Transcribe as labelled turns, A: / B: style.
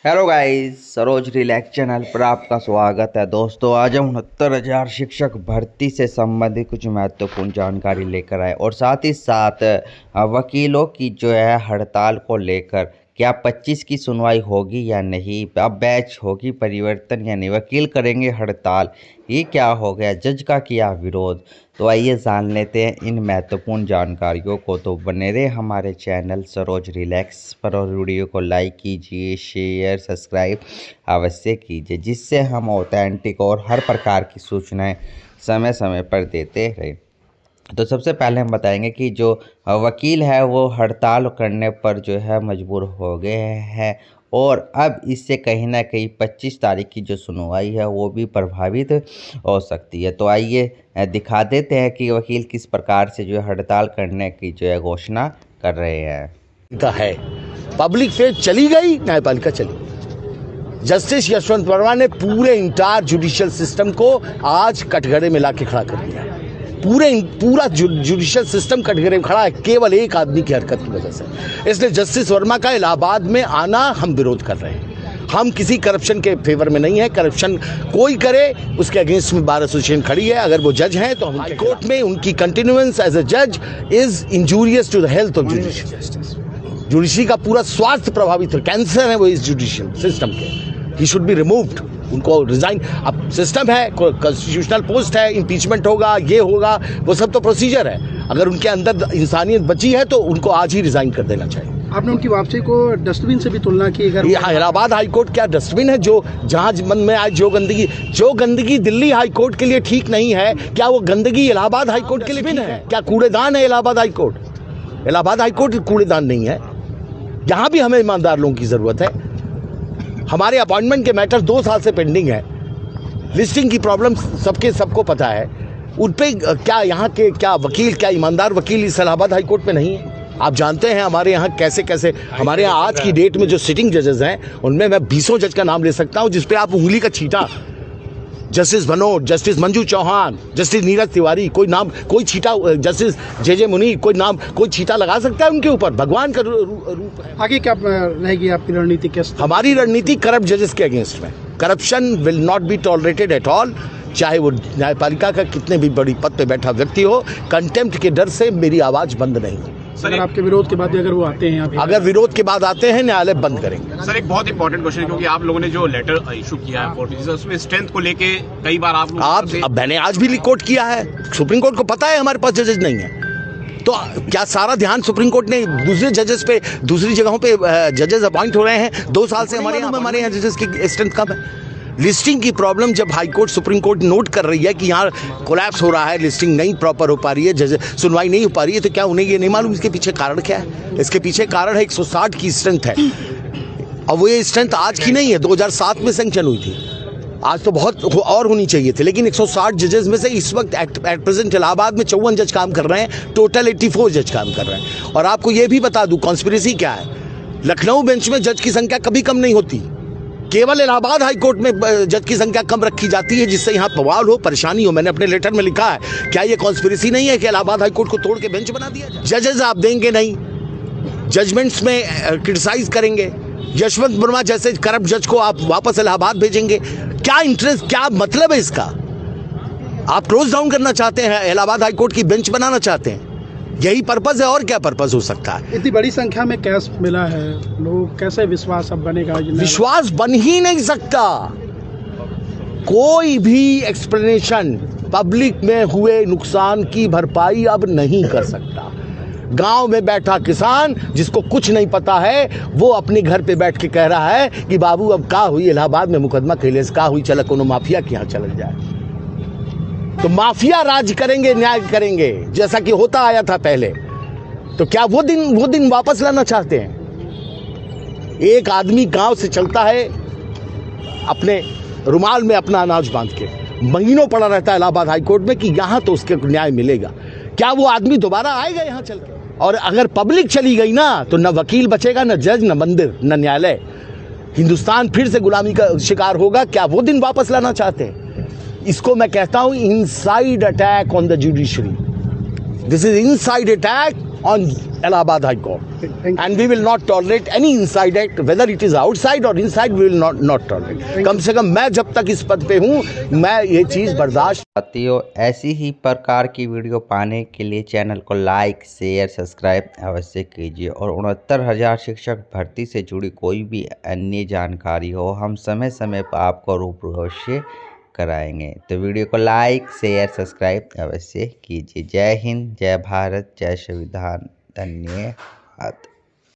A: Hello guys, Saroj relax channel पर आपका स्वागत है। दोस्तों, आज हम 69,000 शिक्षक भर्ती से संबंधित कुछ महत्वपूर्ण जानकारी लेकर आए और साथ ही साथ वकीलों की जो है हड़ताल को लेकर क्या 25 की सुनवाई होगी या नहीं, अब बैच होगी परिवर्तन या नहीं, वकील करेंगे हड़ताल, ये क्या हो गया, जज का किया विरोध। तो आइए जान लेते हैं इन महत्वपूर्ण जानकारियों को। तो बने रहे हमारे चैनल सरोज रिलैक्स पर और वीडियो को लाइक कीजिए, शेयर सब्सक्राइब अवश्य कीजिए, जिससे हम ऑथेंटिक और हर प्रकार की सूचनाएं समय समय पर देते रहें। तो सबसे पहले हम बताएंगे कि जो वकील है वो हड़ताल करने पर जो है मजबूर हो गए हैं और अब इससे कहीं ना कहीं 25 तारीख की जो सुनवाई है वो भी प्रभावित हो सकती है। तो आइए दिखा देते हैं कि वकील किस प्रकार से जो है हड़ताल करने की जो है घोषणा कर रहे हैं।
B: है पब्लिक फेथ चली गई, न्यायपालिका चली गई। जस्टिस यशवंत वर्मा ने पूरे इंटायर जुडिशियल सिस्टम को आज कटघरे में लाके खड़ा कर दिया। पूरा जुडिशियल सिस्टम कटघरे में खड़ा है केवल एक आदमी की हरकत की वजह से। इसलिए जस्टिस वर्मा का इलाहाबाद में आना हम विरोध कर रहे हैं। हम किसी करप्शन के फेवर में नहीं है। करप्शन कोई करे उसके अगेंस्ट में बार एसोसिएशन खड़ी है। अगर वो जज हैं तो हम हाई कोर्ट में उनकी कंटिन्यूएंस एज ए जज is injurious to the health of judiciary का पूरा स्वास्थ्य प्रभावित है। कैंसर है वो इस जुडिशियल सिस्टम के। He should be removed. उनको रिजाइन। अब सिस्टम है, कॉन्स्टिट्यूशनल पोस्ट है, इम्पीचमेंट होगा, ये होगा, वो सब तो प्रोसीजर है। अगर उनके अंदर इंसानियत बची है तो उनको आज ही रिजाइन कर देना चाहिए।
C: आपने उनकी वापसी को डस्टबिन से भी तुलना की। अगर
B: इलाहाबाद हाई कोर्ट क्या डस्टबिन है जो जहां मन में आए जो गंदगी दिल्ली हाई कोर्ट के लिए ठीक नहीं है, क्या वो गंदगी इलाहाबाद हाई कोर्ट के लिए ठीक है? क्या कूड़ेदान है Allahabad high court? Allahabad high court कूड़ेदान नहीं है। यहाँ भी हमें ईमानदार लोगों की जरूरत है। हमारे अपॉइंटमेंट के मैटर 2 साल से पेंडिंग है। लिस्टिंग की प्रॉब्लम सबको पता है। उन पे क्या यहाँ के क्या वकील, क्या ईमानदार वकील इस इलाहाबाद हाई कोर्ट में नहीं है? आप जानते हैं हमारे यहाँ कैसे हमारे यहाँ आज की डेट में जो सिटिंग जजेस हैं उनमें मैं 20 जज का नाम ले सकता हूँ जिसपे आप उंगली का छींटा, justice Bhanot, justice Manju Chauhan, justice Neeraj Tiwari, कोई नाम, कोई छींटा, जस्टिस जे मुनीर, कोई नाम, कोई छींटा लगा सकता है उनके ऊपर? भगवान का रूप है।
C: आगे क्या रहेगी आपकी रणनीति? कैसे?
B: हमारी रणनीति करप्ट जजेस के अगेंस्ट में। Corruption will not be tolerated at all, चाहे वो न्यायपालिका का कितने भी बड़ी पद पे बैठा व्यक्ति हो। कंटेम्प्ट के डर से मेरी आवाज बंद नहीं।
C: सर, आपके विरोध के बाद अगर वो आते हैं,
B: अगर विरोध के बाद आते हैं, न्यायालय बंद करेंगे।
D: सर, एक बहुत इंपॉर्टेंट क्वेश्चन है क्योंकि आप लोगों ने जो लेटर इशू किया है कोर्ट में, उसमें स्ट्रेंथ को लेके कई बार आप
B: मैंने आज भी कोर्ट किया है। सुप्रीम कोर्ट को पता है हमारे पास जजेस नहीं है, तो क्या सारा ध्यान सुप्रीम कोर्ट ने दूसरे जजेस पे, दूसरी जगहों पे जजेस अपॉइंट हो रहे हैं? 2 साल से हमारे यहाँ जजेस की स्ट्रेंथ कम है। लिस्टिंग की प्रॉब्लम जब high court, supreme court note कर रही है कि यहाँ कोलैप्स हो रहा है, लिस्टिंग नहीं प्रॉपर हो पा रही है, जज सुनवाई नहीं हो पा रही है, तो क्या उन्हें ये नहीं मालूम इसके पीछे कारण क्या है? इसके पीछे कारण है 160 की स्ट्रेंथ है। और वो ये स्ट्रेंथ आज की नहीं है, 2007 में सैंक्शन हुई थी। आज तो बहुत और होनी चाहिए थी, लेकिन 160 जजेस में से इस वक्त एट प्रेजेंट इलाहाबाद में 54 जज काम कर रहे हैं, टोटल 84 जज काम कर रहे हैं। और आपको ये भी बता दूं कॉन्स्पिरेसी क्या है। लखनऊ बेंच में जज की संख्या कभी कम नहीं होती, केवल इलाहाबाद हाई कोर्ट में जज की संख्या कम रखी जाती है, जिससे यहाँ बवाल हो, परेशानी हो। मैंने अपने लेटर में लिखा है, क्या ये कॉन्स्पिरेसी नहीं है कि इलाहाबाद हाई कोर्ट को तोड़ के बेंच बना दिया जाए? जजेस आप देंगे नहीं, जजमेंट्स में क्रिटिसाइज करेंगे। यशवंत वर्मा जैसे करप्ट जज को आप वापस इलाहाबाद भेजेंगे? क्या इंटरेस्ट, क्या मतलब है इसका? आप क्लोज डाउन करना चाहते हैं, इलाहाबाद हाई कोर्ट की बेंच बनाना चाहते हैं? यही पर्पज है, और क्या पर्पज हो सकता है?
C: इतनी बड़ी संख्या में कैश मिला है, लोग कैसे विश्वास अब बनेगा?
B: विश्वास बन ही नहीं सकता। कोई भी एक्सप्लेनेशन पब्लिक में हुए नुकसान की भरपाई अब नहीं कर सकता। गांव में बैठा किसान जिसको कुछ नहीं पता है, वो अपने घर पे बैठ के कह रहा है कि बाबू अब का हुई, इलाहाबाद में मुकदमा कैले से का हुई, चल कोनो माफिया के यहाँ चल जाए। तो माफिया राज करेंगे, न्याय करेंगे जैसा कि होता आया था पहले। तो क्या वो दिन वापस लाना चाहते हैं? एक आदमी गांव से चलता है अपने रुमाल में अपना अनाज बांध के, महीनों पड़ा रहता है इलाहाबाद हाई कोर्ट में कि यहां तो उसके न्याय मिलेगा। क्या वो आदमी दोबारा आएगा यहां चल के? और अगर पब्लिक चली गई ना, तो न वकील बचेगा, न जज, न मंदिर, न न्यायालय। हिंदुस्तान फिर से गुलामी का शिकार होगा। क्या वो दिन वापस लाना चाहते हैं? इसको मैं कहता हूं inside attack on the judiciary. This is inside attack on Allahabad High Court. And we will not tolerate any inside act, whether it is outside or inside, we will not tolerate. कम से कम मैं जब तक इस पद पे हूँ, मैं ये चीज़ बर्दाश्त।
A: साथियों, ऐसी ही प्रकार की वीडियो पाने के लिए चैनल को लाइक, शेयर, सब्सक्राइब अवश्य कीजिए। और 69,000 शिक्षक भर्ती से जुड़ी कोई भी अन्य जानकारी हो, हम समय समय पर आपको रूबरू अवश्य कराएंगे। तो वीडियो को लाइक, शेयर, सब्सक्राइब अवश्य कीजिए। जय हिंद, जय भारत, जय संविधान। धन्यवाद।